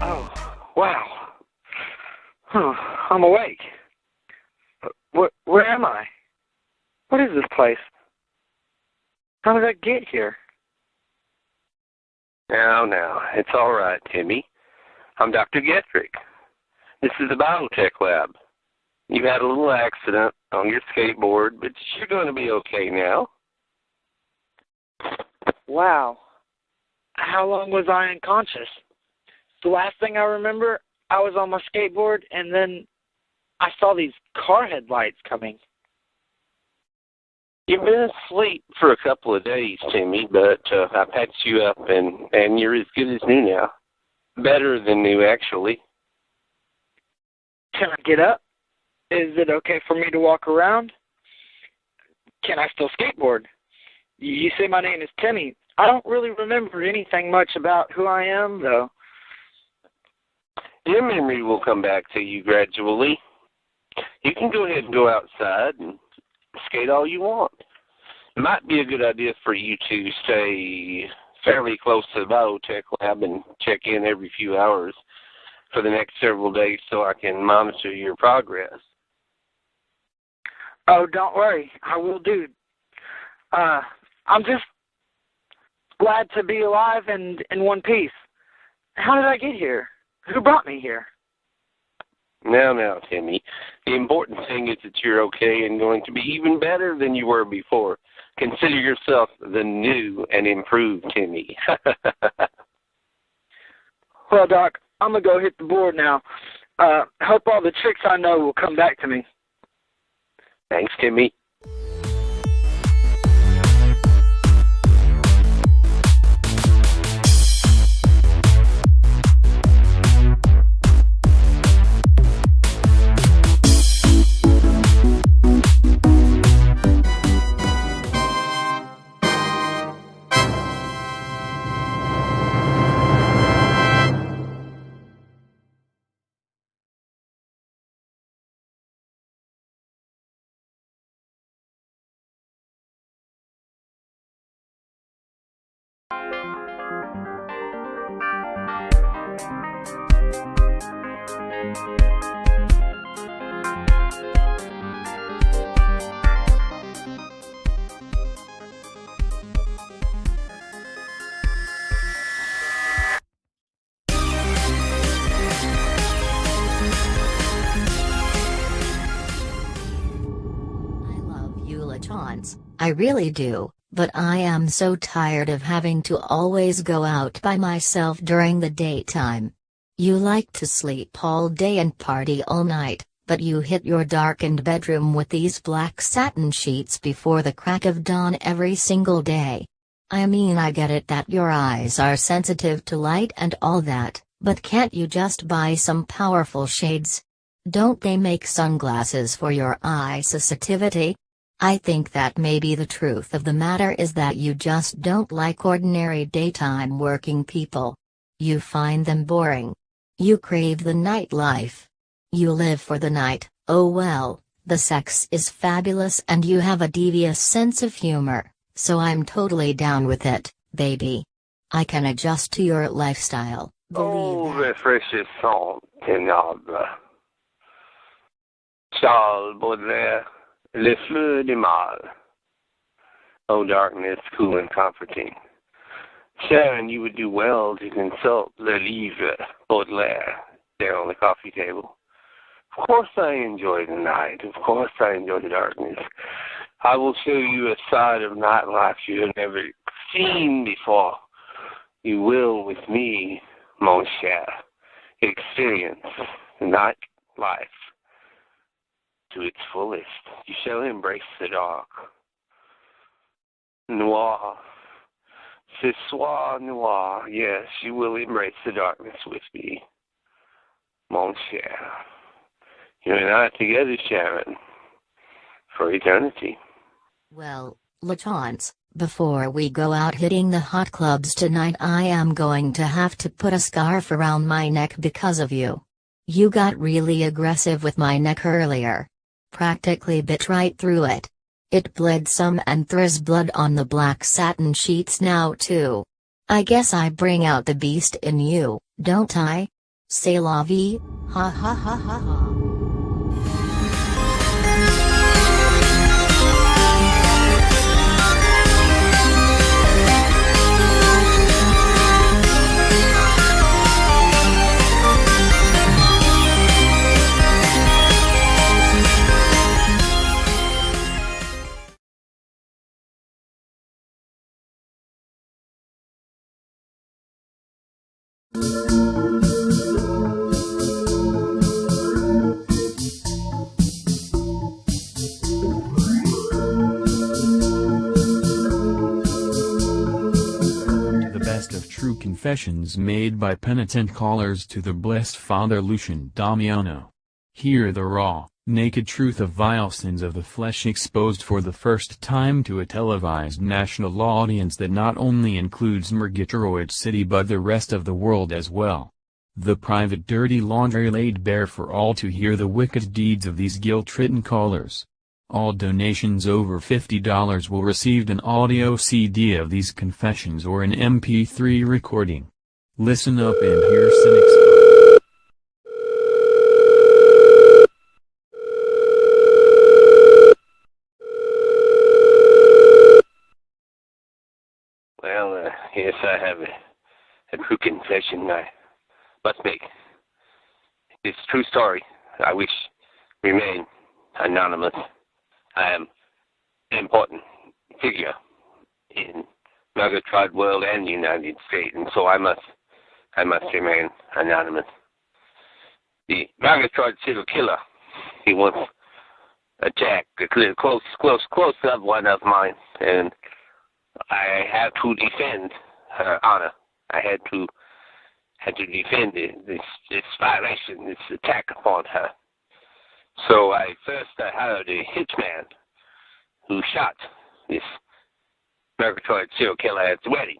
Oh, wow. I'm awake. Where am I? What is this place? How did I get here? Now, it's all right, Timmy. I'm Dr. Getrick. This is the Biotech Lab. You had a little accident on your skateboard, but you're going to be okay now. Wow. How long was I unconscious? The last thing I remember, I was on my skateboard, and then I saw these car headlights coming. You've been asleep for a couple of days, Timmy, but I patched you up, and you're as good as new now. Better than new, actually. Can I get up? Is it okay for me to walk around? Can I still skateboard? You say my name is Timmy. I don't really remember anything much about who I am, though. Your memory will come back to you gradually. You can go ahead and go outside and skate all you want. It might be a good idea for you to stay fairly close to the Biotech Lab and check in every few hours for the next several days so I can monitor your progress. Oh, don't worry. I will do. I'm just glad to be alive and in one piece. How did I get here? Who brought me here? Now, Timmy, the important thing is that you're okay and going to be even better than you were before. Consider yourself the new and improved Timmy. Well, Doc, I'm going to go hit the board now. Hope all the tricks I know will come back to me. Thanks, Timmy. I really do, but I am so tired of having to always go out by myself during the daytime. You like to sleep all day and party all night, but you hit your darkened bedroom with these black satin sheets before the crack of dawn every single day. I mean, I get it that your eyes are sensitive to light and all that, but can't you just buy some powerful shades? Don't they make sunglasses for your eye sensitivity? I think that maybe the truth of the matter is that you just don't like ordinary daytime working people. You find them boring. You crave the nightlife. You live for the night. Oh well, the sex is fabulous and you have a devious sense of humor, so I'm totally down with it, baby. I can adjust to your lifestyle. Rafraîchissant, ténèbres. Charles Baudelaire. Les fleurs du mal. Oh, darkness, cool and comforting. Sharon, you would do well to consult Le Livre, Baudelaire, there on the coffee table. Of course I enjoy the night. Of course I enjoy the darkness. I will show you a side of nightlife you have never seen before. You will, with me, mon cher, experience nightlife to its fullest. You shall embrace the dark. Noir. Ce soir noir. Yes, you will embrace the darkness with me. Mon cher. You and I together, Sharon. For eternity. Well, LaChance, before we go out hitting the hot clubs tonight, I am going to have to put a scarf around my neck because of you. You got really aggressive with my neck earlier. Practically bit right through it. It bled some and there's blood on the black satin sheets now too. I guess I bring out the beast in you, don't I? C'est la vie, ha ha ha ha ha. True confessions made by penitent callers to the Blessed Father Lucian Damiano. Hear the raw, naked truth of vile sins of the flesh exposed for the first time to a televised national audience that not only includes Murgatroyd City but the rest of the world as well. The private dirty laundry laid bare for all to hear the wicked deeds of these guilt-ridden callers. All donations over $50 will receive an audio CD of these confessions or an MP3 recording. Listen up and hear cynics. Well, yes, I have a true confession I must make. It's a true story. I wish remain anonymous. I am an important figure in Murgatroyd world and the United States, and so I must remain anonymous. The Murgatroyd serial killer, he once attacked a close loved one of mine, and I had to defend her honor. I had to defend this violation, this attack upon her. So I first hired a hitman who shot this Murgatroyd serial killer at the wedding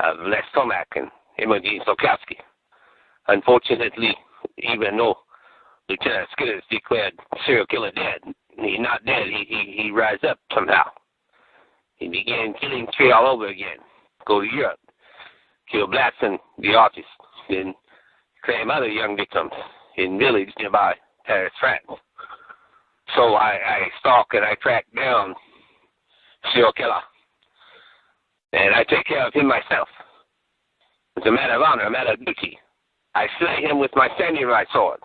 of Les Tomac and Imogen Solkowski. Unfortunately, even though Lieutenant Skitters declared serial killer dead, he's not dead. He rise up somehow. He began killing spree all over again. Go to Europe, kill Blatson, the artist, then claim other young victims in village nearby Paris, France. So I stalk and I track down serial killer, and I take care of him myself. It's a matter of honor, a matter of duty. I slay him with my samurai sword.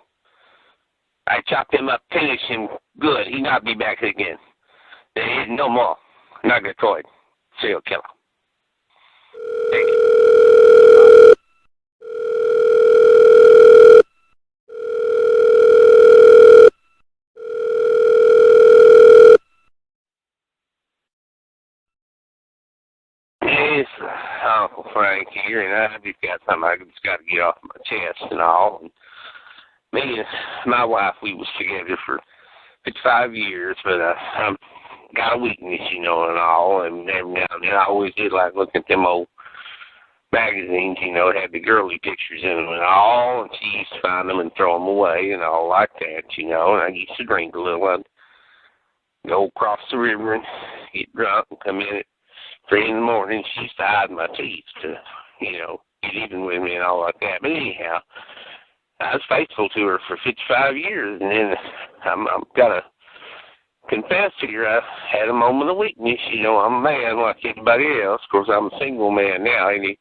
I chop him up, finish him good. He not be back again. There is no more Murgatroyd serial killer. Thank you. Yes, Uncle Frank here, and I just got something I just got to get off my chest and all. And me and my wife, we was together for 55 years, but I got a weakness, you know, and all. And every now and then I always did like looking at them old magazines, you know, it had the girly pictures in them and all. And she used to find them and throw them away and all like that, you know. And I used to drink a little. I'd go across the river and get drunk and come in at 3 in the morning. She used to hide my teeth to, you know, get even with me and all like that. But anyhow, I was faithful to her for 55 years, and then I'm got to confess here, I had a moment of weakness. You know, I'm a man like anybody else. Of course, I'm a single man now. Any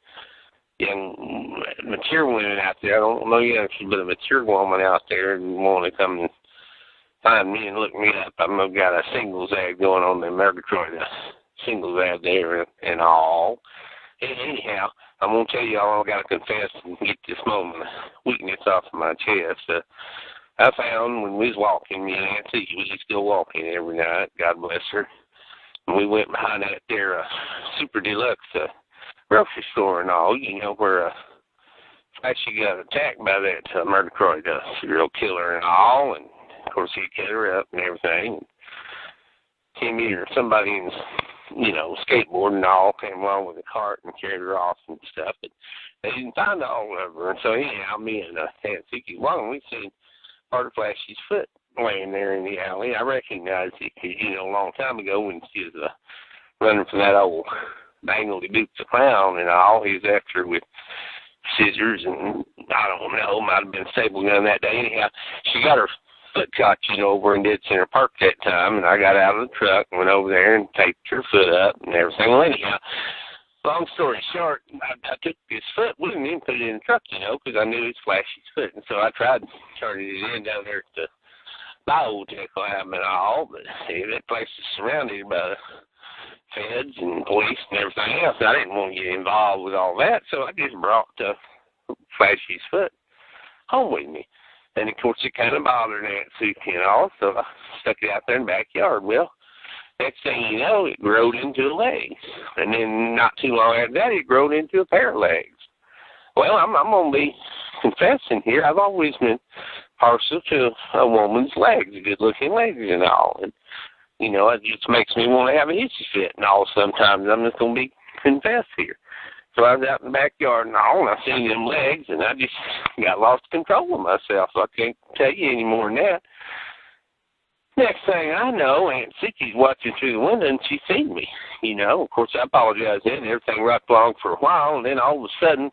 young, mature women out there, I don't know young, but a mature woman out there and want to come and find me and look me up. I've got a singles ad going on the Murgatroyd singles ad there and all. Anyhow, I'm going to tell you all I got to confess and get this moment of weakness off of my chest. I found when we was walking, me and Nancy, we used to go walking every night, God bless her. And we went behind that there super deluxe grocery store and all, you know, where she got attacked by that Murgatroyd serial killer and all. And, of course, he cut her up and everything. Came here, somebody in skateboarding and all, came along with a cart and carried her off and stuff. But they didn't find all of her. And so anyhow, me and Aunt Suki Long, we seen part of Flashy's foot laying there in the alley. I recognized it because, a long time ago when she was running from that old Bangledy Boots the Clown and all, he was after her with scissors and I don't know, might have been a staple gun that day. Anyhow, she got her foot caught, over in Dead Center Park that time, and I got out of the truck and went over there and taped her foot up and everything. Well, anyhow, long story short, I took his foot with me and put it in the truck, because I knew it was Flashy's foot. And so I tried turning it in down there at the Biotech lab and all, but that place is surrounded by feds and police and everything else. I didn't want to get involved with all that, so I just brought Flashy's foot home with me. And, of course, it kind of bothered Aunt Suki and all, so I stuck it out there in the backyard. Well, next thing you know, it growed into a leg. And then not too long after that, it growed into a pair of legs. Well, I'm going to be confessing here. I've always been partial to a woman's legs, good-looking legs and all. And, it just makes me want to have a hissy fit and all sometimes. I'm just going to be confessed here. So I was out in the backyard and all, and I seen them legs, and I just got lost control of myself, so I can't tell you any more than that. Next thing I know, Aunt Suki's watching through the window, and she seen me. Of course, I apologized then, and everything rocked along for a while, and then all of a sudden,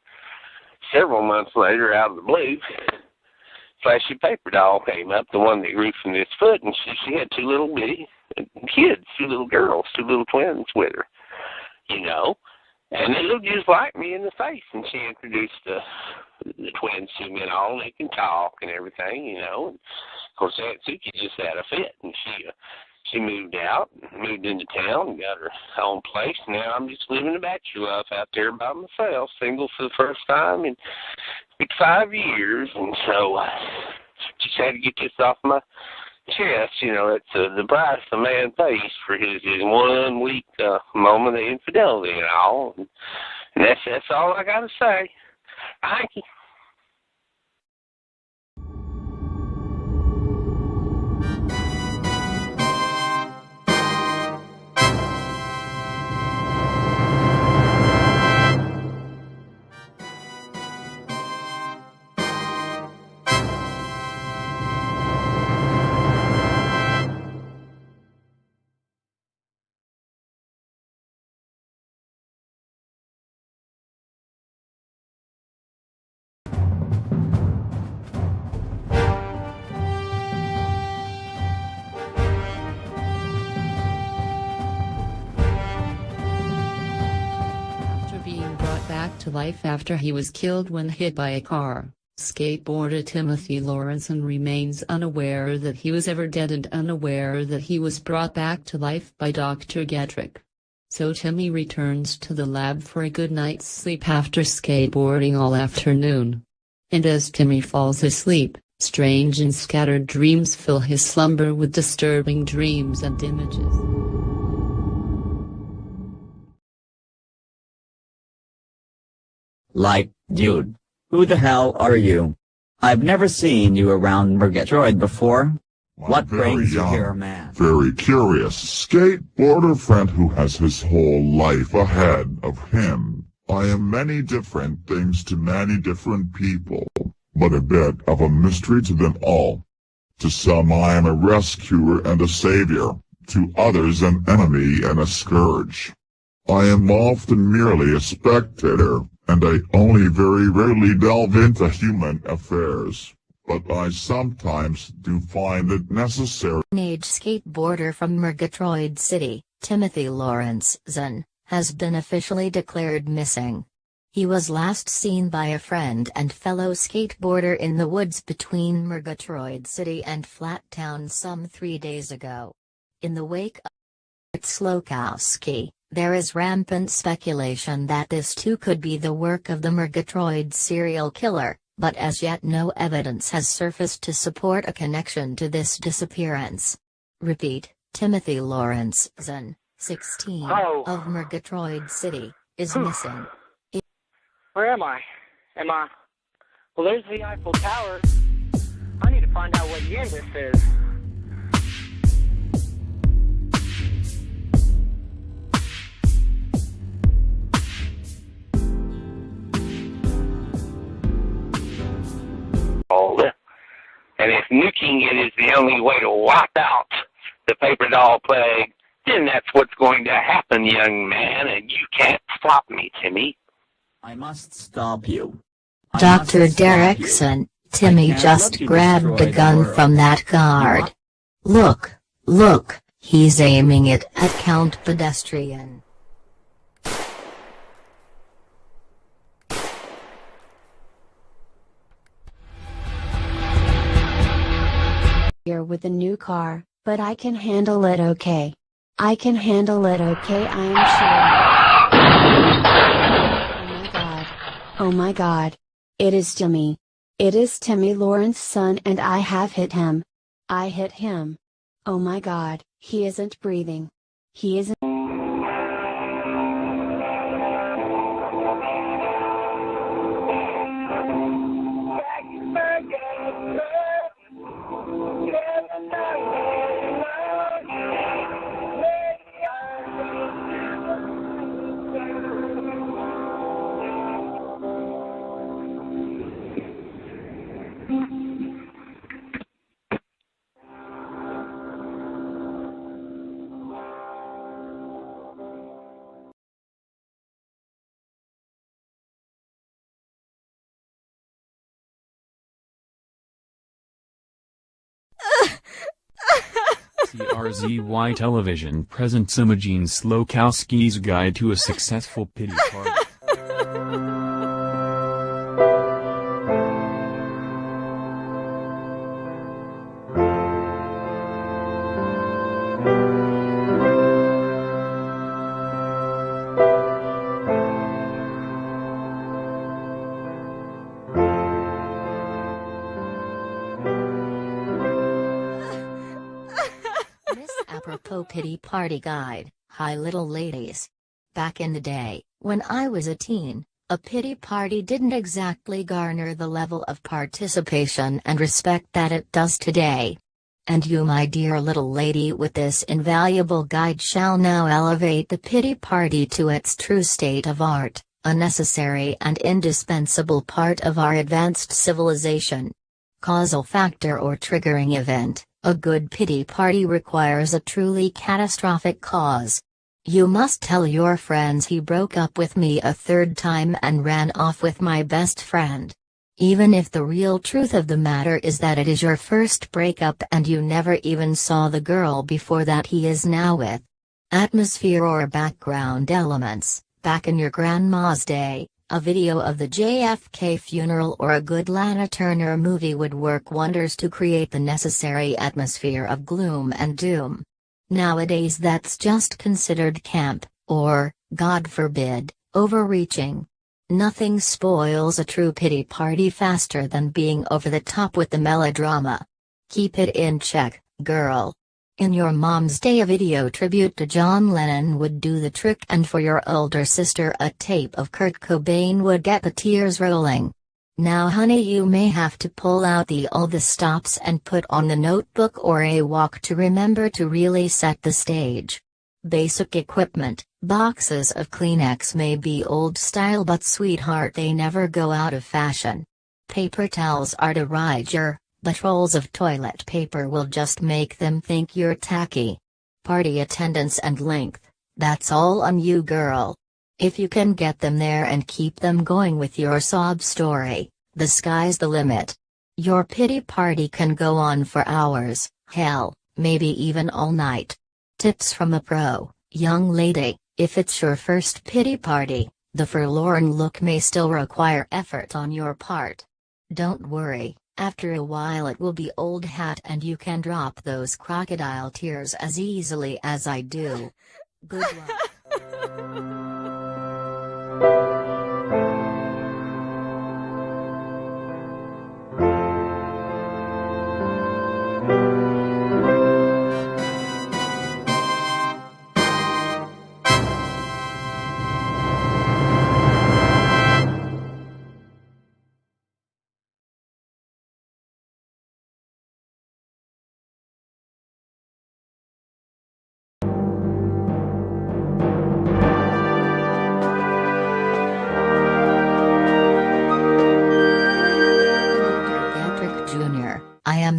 several months later, out of the blue, Flashy Paper Doll came up, the one that grew from this foot, and she had two little bitty kids, two little girls, two little twins with her, And they look just like me in the face, and she introduced the twins to me and all, and they can talk and everything, And, of course, Aunt Suki just had a fit, and she moved out, moved into town, and got her own place. Now I'm just living a bachelor life out there by myself, single for the first time in 5 years, and so just had to get this off my chest. It's the price a man pays for his 1 week moment of infidelity and all. And that's all I got to say. Thank you. Back to life after he was killed when hit by a car, skateboarder Timothy Lawrenson remains unaware that he was ever dead and unaware that he was brought back to life by Dr. Gedrick. So Timmy returns to the lab for a good night's sleep after skateboarding all afternoon. And as Timmy falls asleep, strange and scattered dreams fill his slumber with disturbing dreams and images. Like, dude, who the hell are you? I've never seen you around Murgatroyd before. What brings you here, man? Very curious skateboarder friend who has his whole life ahead of him. I am many different things to many different people, but a bit of a mystery to them all. To some I am a rescuer and a savior, to others an enemy and a scourge. I am often merely a spectator, and I only very rarely delve into human affairs, but I sometimes do find it necessary. Teenage skateboarder from Murgatroyd City, Timothy Lawrenson, has been officially declared missing. He was last seen by a friend and fellow skateboarder in the woods between Murgatroyd City and Flattown some 3 days ago. In the wake of Slokowski, there is rampant speculation that this too could be the work of the Murgatroyd serial killer, but as yet no evidence has surfaced to support a connection to this disappearance. Repeat, Timothy Lawrenson, 16, of Murgatroyd City, is missing. Where am I? Well, there's the Eiffel Tower. I need to find out what year this is. nuking it is the only way to wipe out the paper doll plague, then that's what's going to happen, young man, and you can't stop me, Timmy. I must stop you. Dr. Derrickson, Timmy just grabbed the gun from that guard. Look, he's aiming it at Count Pedestrian. Here with a new car, but I can handle it okay. I can handle it okay, I am sure. Oh my god. It is Timmy. It is Timmy Lawrence's son and I have hit him. I hit him. Oh my god, he isn't breathing. He isn't. CRZY Television presents Imogen Slokowski's Guide to a Successful Pity Party. Apropos Pity Party Guide. Hi little ladies. Back in the day, when I was a teen, a pity party didn't exactly garner the level of participation and respect that it does today. And you, my dear little lady, with this invaluable guide shall now elevate the pity party to its true state of art, a necessary and indispensable part of our advanced civilization. Causal factor or triggering event. A good pity party requires a truly catastrophic cause. You must tell your friends he broke up with me a third time and ran off with my best friend. Even if the real truth of the matter is that it is your first breakup and you never even saw the girl before that he is now with. Atmosphere or background elements. Back in your grandma's day, a video of the JFK funeral or a good Lana Turner movie would work wonders to create the necessary atmosphere of gloom and doom. Nowadays that's just considered camp, or, God forbid, overreaching. Nothing spoils a true pity party faster than being over the top with the melodrama. Keep it in check, girl. In your mom's day a video tribute to John Lennon would do the trick, and for your older sister a tape of Kurt Cobain would get the tears rolling. Now honey, you may have to pull out all the stops and put on the notebook or a walk to remember to really set the stage. Basic equipment. Boxes of Kleenex may be old style, but sweetheart, they never go out of fashion. Paper towels are de rigueur, but rolls of toilet paper will just make them think you're tacky. Party attendance and length, that's all on you, girl. If you can get them there and keep them going with your sob story, the sky's the limit. Your pity party can go on for hours, hell, maybe even all night. Tips from a pro, young lady. If it's your first pity party, the forlorn look may still require effort on your part. Don't worry, after a while it will be old hat and you can drop those crocodile tears as easily as I do. Good luck.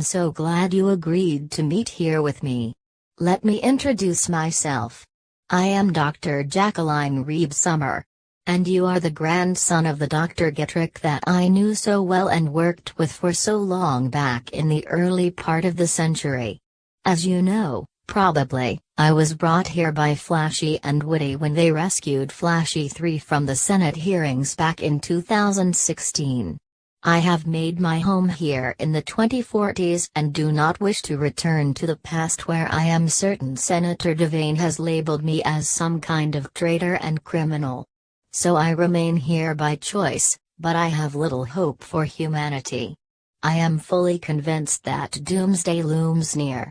so glad you agreed to meet here with me. Let me introduce myself. I am Dr. Jacqueline Reeb Summer. And you are the grandson of the Dr. Getrick that I knew so well and worked with for so long back in the early part of the century. As you know, probably, I was brought here by Flashy and Woody when they rescued Flashy 3 from the Senate hearings back in 2016. I have made my home here in the 2040s and do not wish to return to the past where I am certain Senator Devane has labeled me as some kind of traitor and criminal. So I remain here by choice, but I have little hope for humanity. I am fully convinced that doomsday looms near.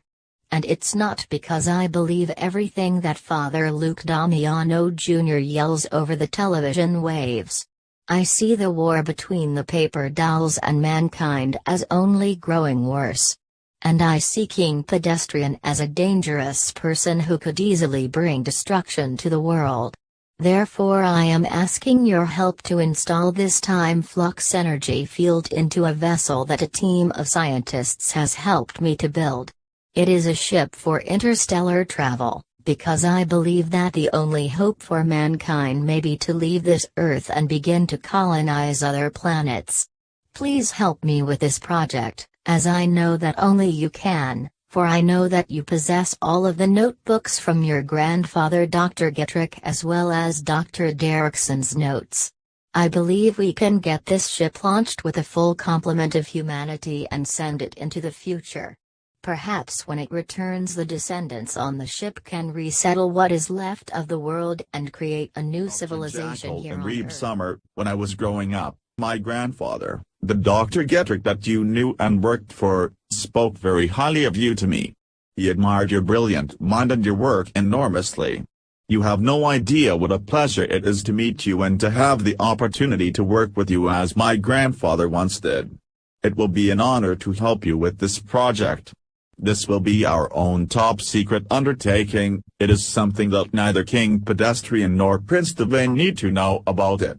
And it's not because I believe everything that Father Luke Damiano Jr. yells over the television waves. I see the war between the paper dolls and mankind as only growing worse. And I see King Pedestrian as a dangerous person who could easily bring destruction to the world. Therefore I am asking your help to install this time flux energy field into a vessel that a team of scientists has helped me to build. It is a ship for interstellar travel, because I believe that the only hope for mankind may be to leave this Earth and begin to colonize other planets. Please help me with this project, as I know that only you can. For I know that you possess all of the notebooks from your grandfather Dr. Getrick as well as Dr. Derrickson's notes. I believe we can get this ship launched with a full complement of humanity and send it into the future. Perhaps when it returns the descendants on the ship can resettle what is left of the world and create a new civilization here on Reeb Earth. Summer, when I was growing up, my grandfather, the Dr. Getrick that you knew and worked for, spoke very highly of you to me. He admired your brilliant mind and your work enormously. You have no idea what a pleasure it is to meet you and to have the opportunity to work with you as my grandfather once did. It will be an honor to help you with this project. This will be our own top-secret undertaking. It is something that neither King Pedestrian nor Prince Devane need to know about it.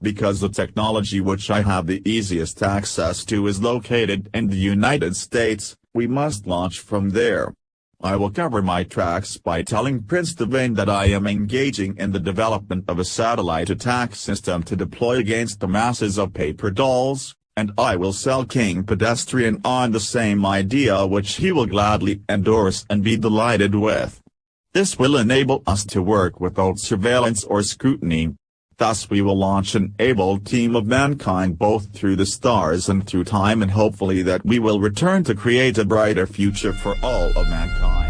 Because the technology which I have the easiest access to is located in the United States, we must launch from there. I will cover my tracks by telling Prince Devane that I am engaging in the development of a satellite attack system to deploy against the masses of paper dolls, and I will sell King Pedestrian on the same idea which he will gladly endorse and be delighted with. This will enable us to work without surveillance or scrutiny. Thus we will launch an able team of mankind both through the stars and through time, and hopefully that we will return to create a brighter future for all of mankind.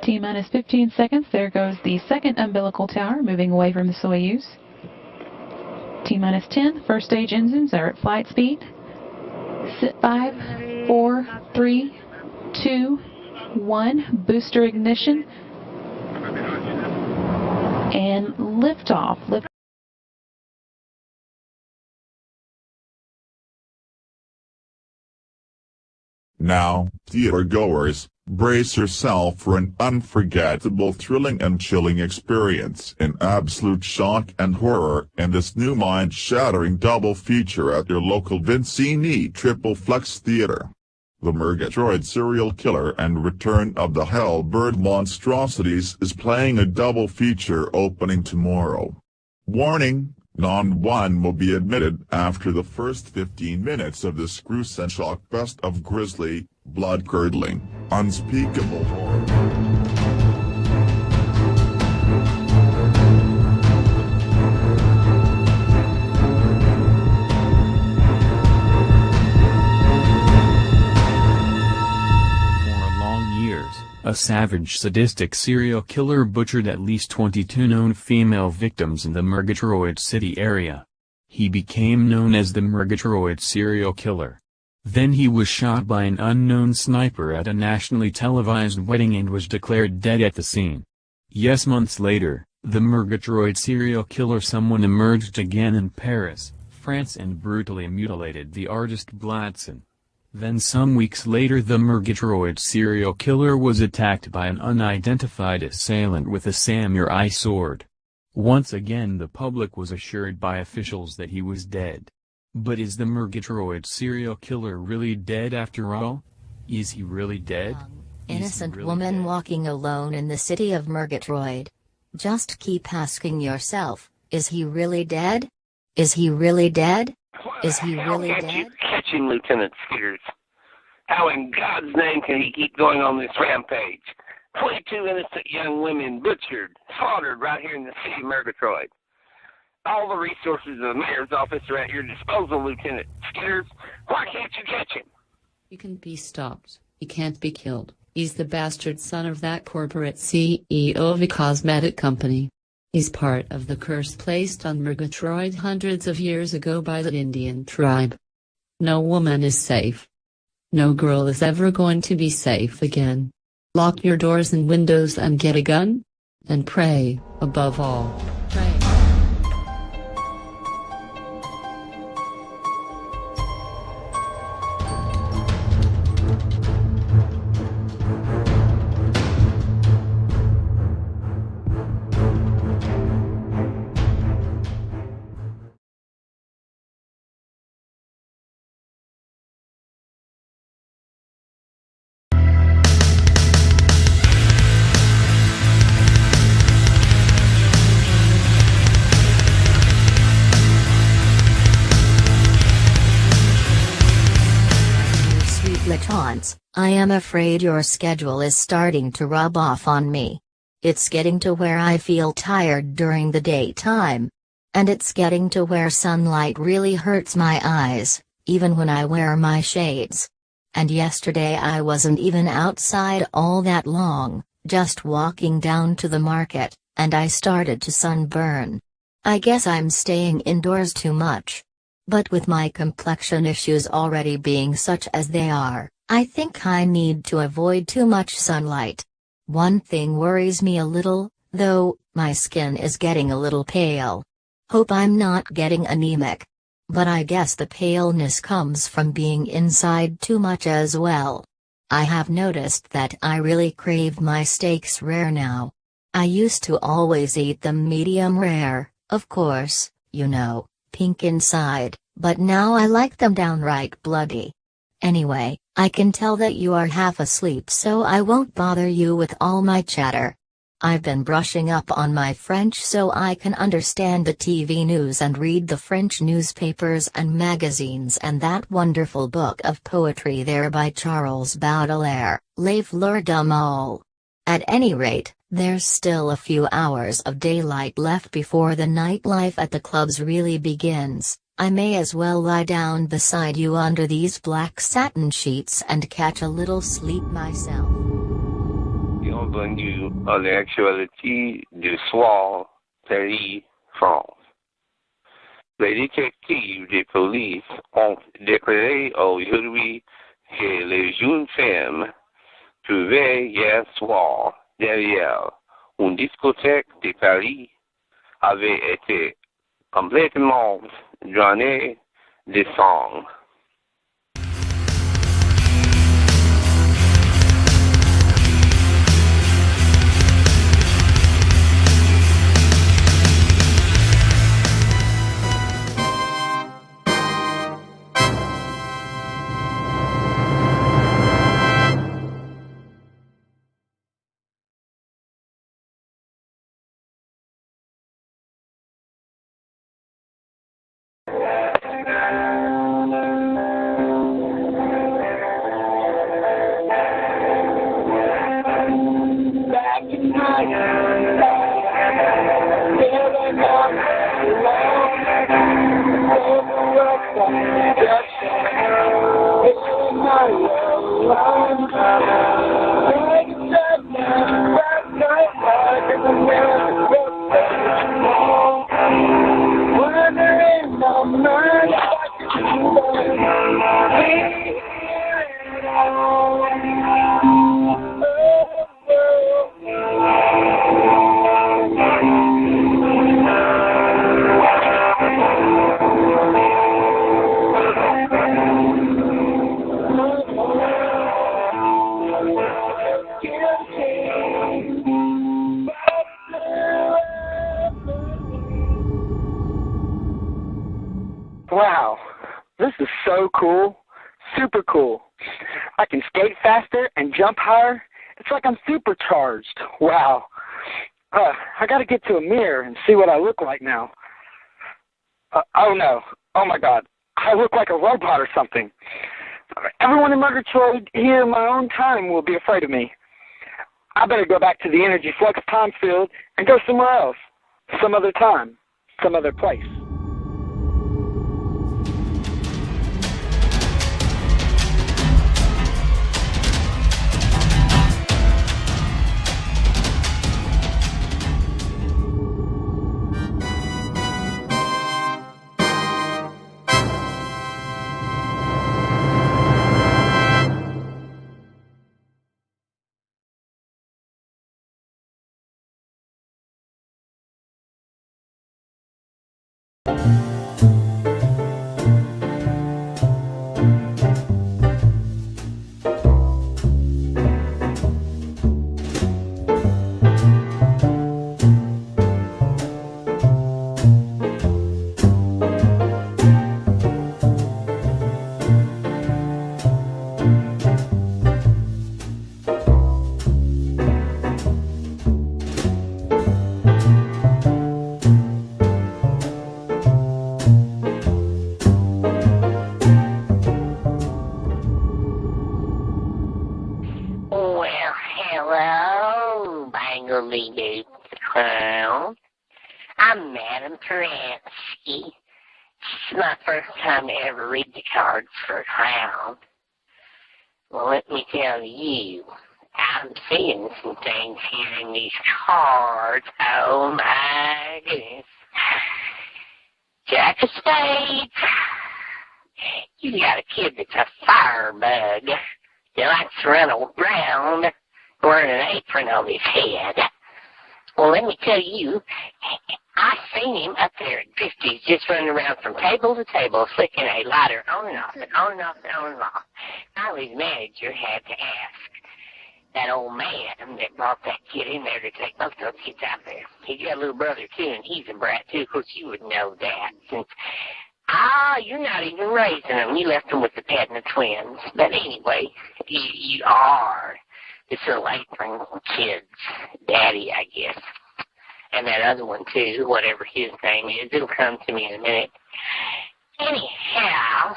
T-minus 15 seconds. There goes the second umbilical tower moving away from the Soyuz. T-minus 10. First stage engines are at flight speed. 5, 4, 3, 2, 1. Booster ignition. And liftoff. Now, theater-goers, brace yourself for an unforgettable, thrilling and chilling experience in absolute shock and horror in this new mind-shattering double feature at your local Vincini Triple Flex Theater. The Murgatroyd Serial Killer and Return of the Hellbird Monstrosities is playing a double feature opening tomorrow. Warning! Non-one will be admitted after the first 15 minutes of this gruesome and shock fest of grisly, blood-curdling, unspeakable horror. A savage sadistic serial killer butchered at least 22 known female victims in the Murgatroyd City area. He became known as the Murgatroyd serial killer. Then he was shot by an unknown sniper at a nationally televised wedding and was declared dead at the scene. Yes, months later, the Murgatroyd serial killer someone emerged again in Paris, France, and brutally mutilated the artist Bladson. Then some weeks later the Murgatroyd serial killer was attacked by an unidentified assailant with a samurai sword. Once again the public was assured by officials that he was dead. But is the Murgatroyd serial killer really dead after all? Is he really dead? Innocent woman walking alone in the city of Murgatroyd. Just keep asking yourself, is he really dead? Is he really dead? Is he really dead? How can't you catch him, Lieutenant Skeeters? How in God's name can he keep going on this rampage? 22 innocent young women butchered, slaughtered right here in the city of Murgatroyd. All the resources of the mayor's office are at your disposal, Lieutenant Skeeters. Why can't you catch him? He can be stopped. He can't be killed. He's the bastard son of that corporate CEO of a cosmetic company. He's part of the curse placed on Murgatroyd hundreds of years ago by the Indian tribe. No woman is safe. No girl is ever going to be safe again. Lock your doors and windows and get a gun? And pray, above all. Pray. Latons, I am afraid your schedule is starting to rub off on me. It's getting to where I feel tired during the daytime. And it's getting to where sunlight really hurts my eyes, even when I wear my shades. And yesterday I wasn't even outside all that long, just walking down to the market, and I started to sunburn. I guess I'm staying indoors too much. But with my complexion issues already being such as they are, I think I need to avoid too much sunlight. One thing worries me a little, though, my skin is getting a little pale. Hope I'm not getting anemic. But I guess the paleness comes from being inside too much as well. I have noticed that I really crave my steaks rare now. I used to always eat them medium rare, of course, you know, pink inside, but now I like them downright bloody. Anyway, I can tell that you are half asleep, so I won't bother you with all my chatter. I've been brushing up on my French so I can understand the TV news and read the French newspapers and magazines and that wonderful book of poetry there by Charles Baudelaire, Les Fleurs du Mal. At any rate, there's still a few hours of daylight left before the nightlife at the clubs really begins. I may as well lie down beside you under these black satin sheets and catch a little sleep myself. Bienvenue à l'actualité du soir, Paris, France. Les détectives de police ont déclaré aujourd'hui que les jeunes femmes trouvées hier soir derrière une discothèque de Paris avaient été complètement drainées de sang. cool. Super cool. I can skate faster and jump higher. It's like I'm supercharged. Wow. I gotta get to a mirror and see what I look like now. Oh no. Oh my God. I look like a robot or something. Everyone in Murgatroyd here in my own time will be afraid of me. I better go back to the Energy Flux time field and go somewhere else. Some other time. Some other place. Hello, Bangledy Clown. I'm Madam Taransky. It's my first time to ever read the cards for a clown. Well, let me tell you, I'm seeing some things here in these cards. Oh my goodness. Jack of Spades. You got a kid that's a firebug. He likes to run around wearing an apron on his head. Well, let me tell you, I seen him up there at 50s just running around from table to table, flicking a lighter on and off and on and off and on and off. Now his manager had to ask that old man that brought that kid in there to take both those kids out there. He's got a little brother, too, and he's a brat, too. Of course, you would know that, since you're not even raising them. You left them with the dad and the twins. But anyway, you are this little apron kid's daddy, I guess. And that other one, too, whatever his name is. It'll come to me in a minute. Anyhow,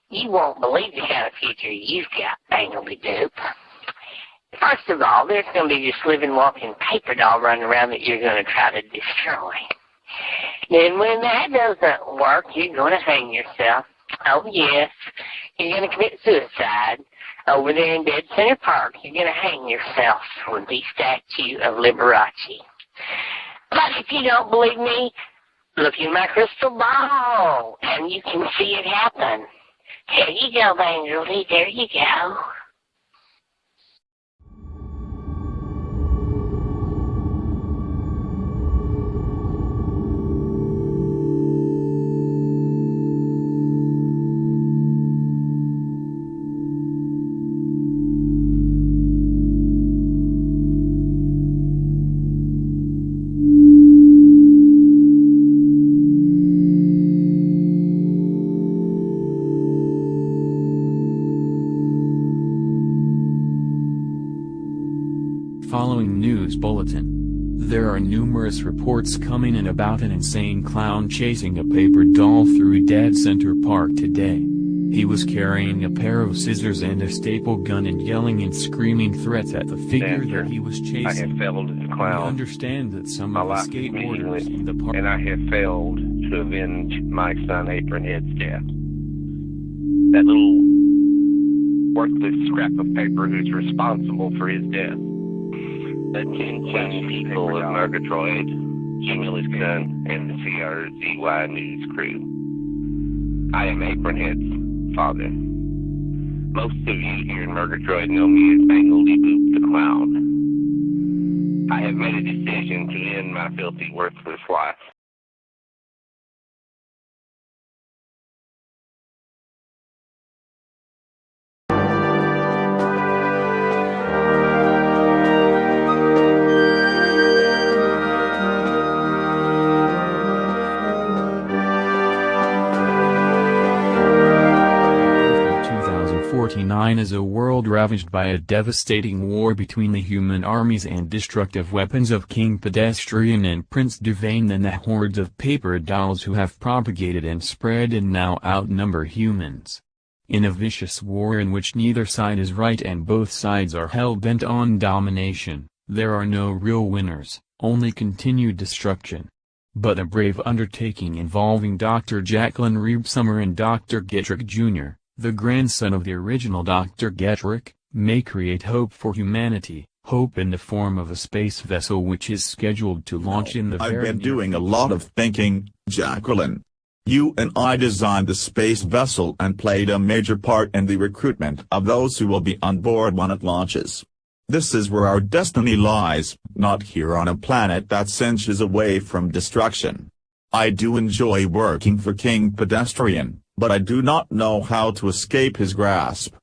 you won't believe the kind of future you've got, Bangledy Doop. First of all, there's going to be this living, walking paper doll running around that you're going to try to destroy. Then when that doesn't work, you're going to hang yourself. Oh, yes. You're going to commit suicide. Over there in Dead Center Park, you're going to hang yourself with the statue of Liberace. But if you don't believe me, look in my crystal ball, and you can see it happen. There you go, Bangledy. There you go. Following news bulletin. There are numerous reports coming in about an insane clown chasing a paper doll through Dead Center Park today. He was carrying a pair of scissors and a staple gun and yelling and screaming threats at the figure that he was chasing. I have failed as a clown. We understand that some of the skateboarders in the park... And I have failed to avenge my son Apronhead's death. That little worthless scrap of paper who's responsible for his death. Attention people of Murgatroyd, Jim Son, and the CRZY News crew. I am Apronhead's father. Most of you here in Murgatroyd know me as Bangledy Boop the Clown. I have made a decision to end my filthy, worthless life. world ravaged by a devastating war between the human armies and destructive weapons of King Pedestrian and Prince Devane than the hordes of paper dolls who have propagated and spread and now outnumber humans. In a vicious war in which neither side is right and both sides are hell-bent on domination, there are no real winners, only continued destruction. But a brave undertaking involving Dr. Jacqueline Reeb-Summer and Dr. Getrick Jr., the grandson of the original Dr. Getrick, may create hope for humanity, hope in the form of a space vessel which is scheduled to launch in the very near future. I've been doing a lot of thinking, Jacqueline. You and I designed the space vessel and played a major part in the recruitment of those who will be on board when it launches. This is where our destiny lies, not here on a planet that's inches away from destruction. I do enjoy working for King Pedestrian, but I do not know how to escape his grasp.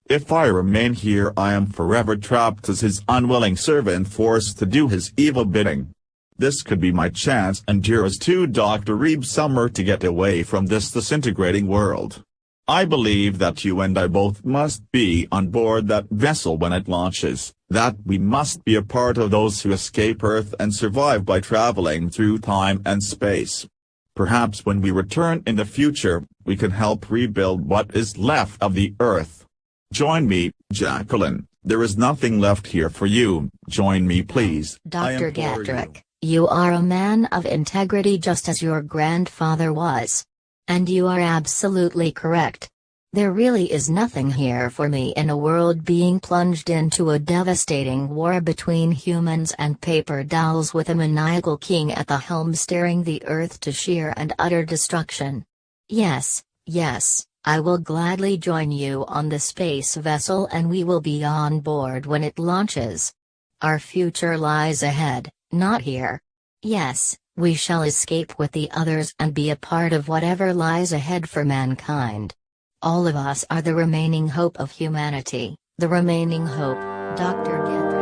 If I remain here, I am forever trapped as his unwilling servant, forced to do his evil bidding. This could be my chance and yours too, Dr. Reeb-Summer, to get away from this disintegrating world. I believe that you and I both must be on board that vessel when it launches, that we must be a part of those who escape Earth and survive by traveling through time and space. Perhaps when we return in the future, we can help rebuild what is left of the Earth. Join me, Jacqueline. There is nothing left here for you. Join me, please. Dr. Getrick, you are a man of integrity just as your grandfather was. And you are absolutely correct. There really is nothing here for me in a world being plunged into a devastating war between humans and paper dolls with a maniacal king at the helm steering the Earth to sheer and utter destruction. Yes, I will gladly join you on the space vessel and we will be on board when it launches. Our future lies ahead, not here. Yes, we shall escape with the others and be a part of whatever lies ahead for mankind. All of us are the remaining hope of humanity, the remaining hope, Dr. Getrick.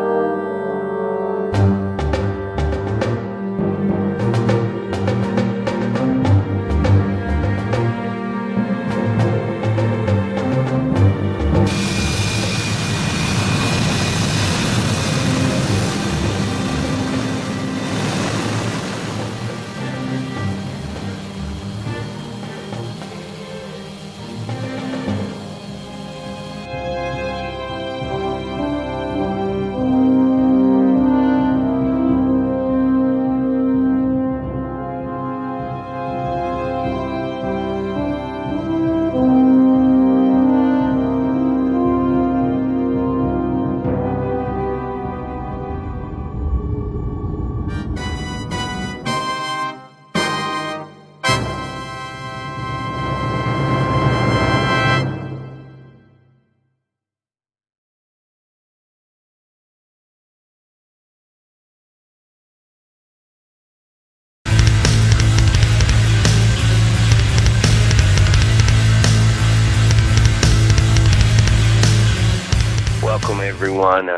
Welcome everyone.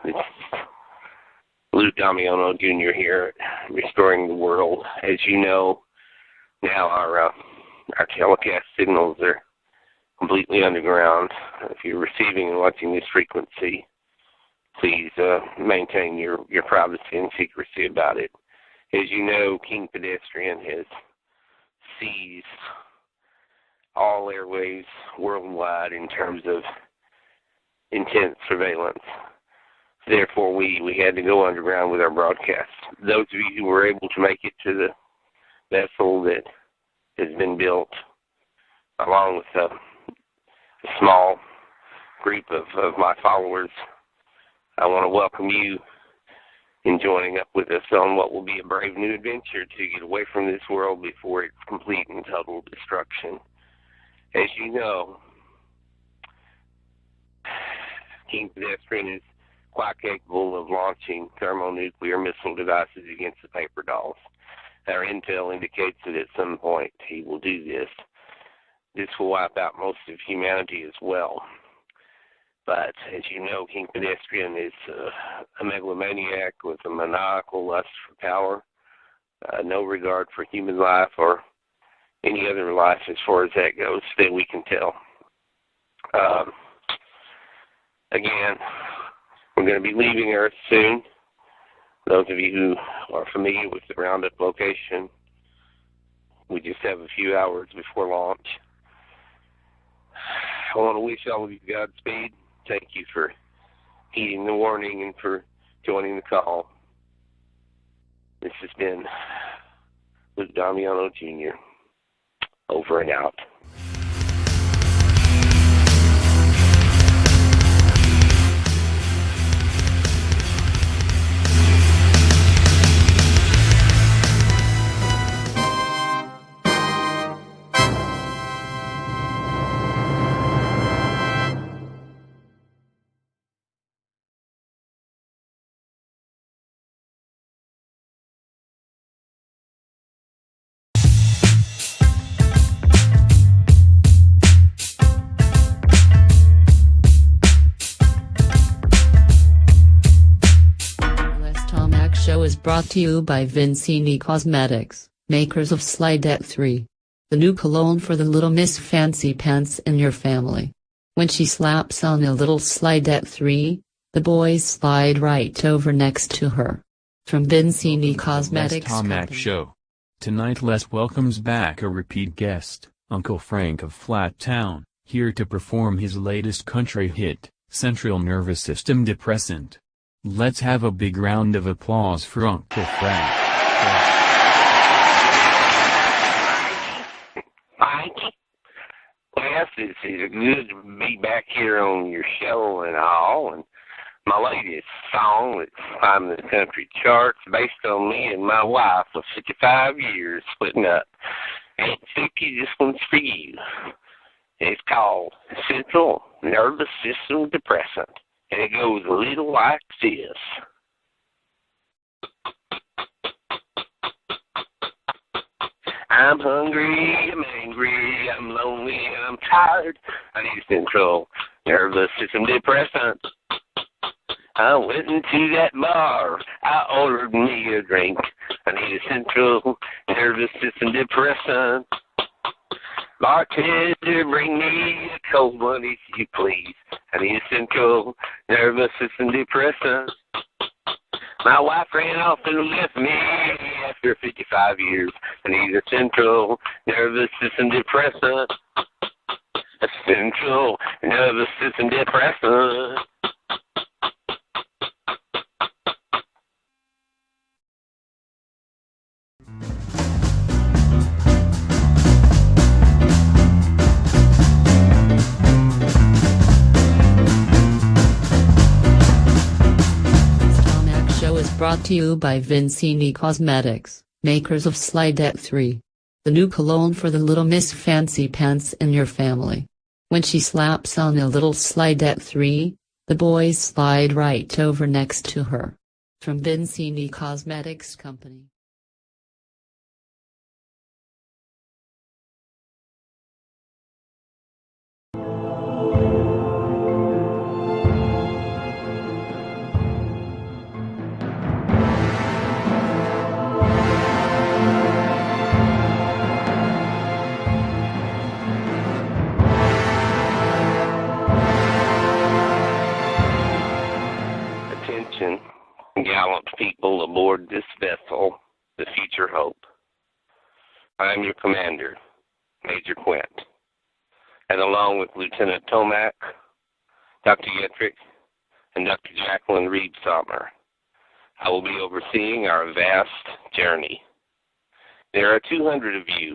It's Lou Damiano Jr. here, restoring the world. As you know, now our telecast signals are completely underground. If you're receiving and watching this frequency, please maintain your privacy and secrecy about it. As you know, King Pedestrian has seized all airwaves worldwide in terms of intense surveillance. Therefore, we had to go underground with our broadcast. Those of you who were able to make it to the vessel that has been built, along with a small group of my followers, I want to welcome you in joining up with us on what will be a brave new adventure to get away from this world before it's complete and total destruction. As you know, King Pedestrian is quite capable of launching thermonuclear missile devices against the paper dolls. Our intel indicates that at some point he will do this. This will wipe out most of humanity as well. But as you know, King Pedestrian is a megalomaniac with a maniacal lust for power, no regard for human life or any other life as far as that goes that we can tell. Again, we're going to be leaving Earth soon. Those of you who are familiar with the roundup location, we just have a few hours before launch. I want to wish all of you Godspeed. Thank you for heeding the warning and for joining the call. This has been Luke Damiano Jr. Over and out. Show is brought to you by Vincini Cosmetics, makers of Slidette 3. The new cologne for the little Miss Fancy Pants in your family. When she slaps on a little Slidette 3, the boys slide right over next to her. From Vincini Cosmetics Les Tomac Show. Tonight Les welcomes back a repeat guest, Uncle Frank of Flat Town, here to perform his latest country hit, Central Nervous System Depressant. Let's have a big round of applause for Uncle Frank. Mike, yes, it's good to be back here on your show and all. And my latest song that's climbing the country charts based on me and my wife of 55 years splitting up. Hey, Vicky, this one's for you. It's called Central Nervous System Depressant. And it goes a little like this. I'm hungry, I'm angry, I'm lonely, and I'm tired. I need a Central Nervous System Depressant. I went into that bar, I ordered me a drink. I need a Central Nervous System Depressant. Bartender, bring me a cold one if you please. I need a Central Nervous System Depressant. My wife ran off and left me after 55 years. I need a Central Nervous System Depressant. A Central Nervous System Depressant. Brought to you by Vincini Cosmetics, makers of Slidette 3. The new cologne for the little Miss Fancy Pants in your family. When she slaps on a little Slidette 3, the boys slide right over next to her. From Vincini Cosmetics Company. Gallant people aboard this vessel, the Future Hope. I am your commander, Major Quint, and along with Lieutenant Tomac, Dr. Getrick, and Dr. Jacqueline Reed Sommer, I will be overseeing our vast journey. There are 200 of you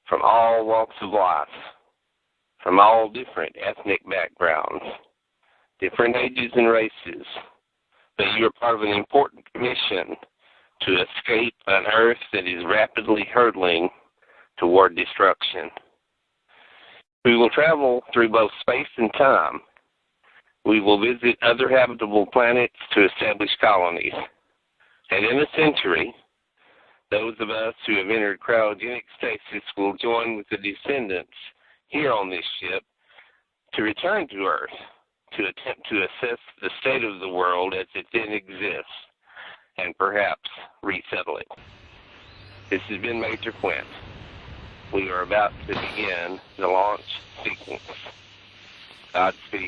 from all walks of life, from all different ethnic backgrounds, different ages and races, but you are part of an important mission to escape an Earth that is rapidly hurtling toward destruction. We will travel through both space and time. We will visit other habitable planets to establish colonies. And in a century, those of us who have entered cryogenic stasis will join with the descendants here on this ship to return to Earth, to attempt to assess the state of the world as it then exists, and perhaps resettle it. This has been Major Quint. We are about to begin the launch sequence. Godspeed.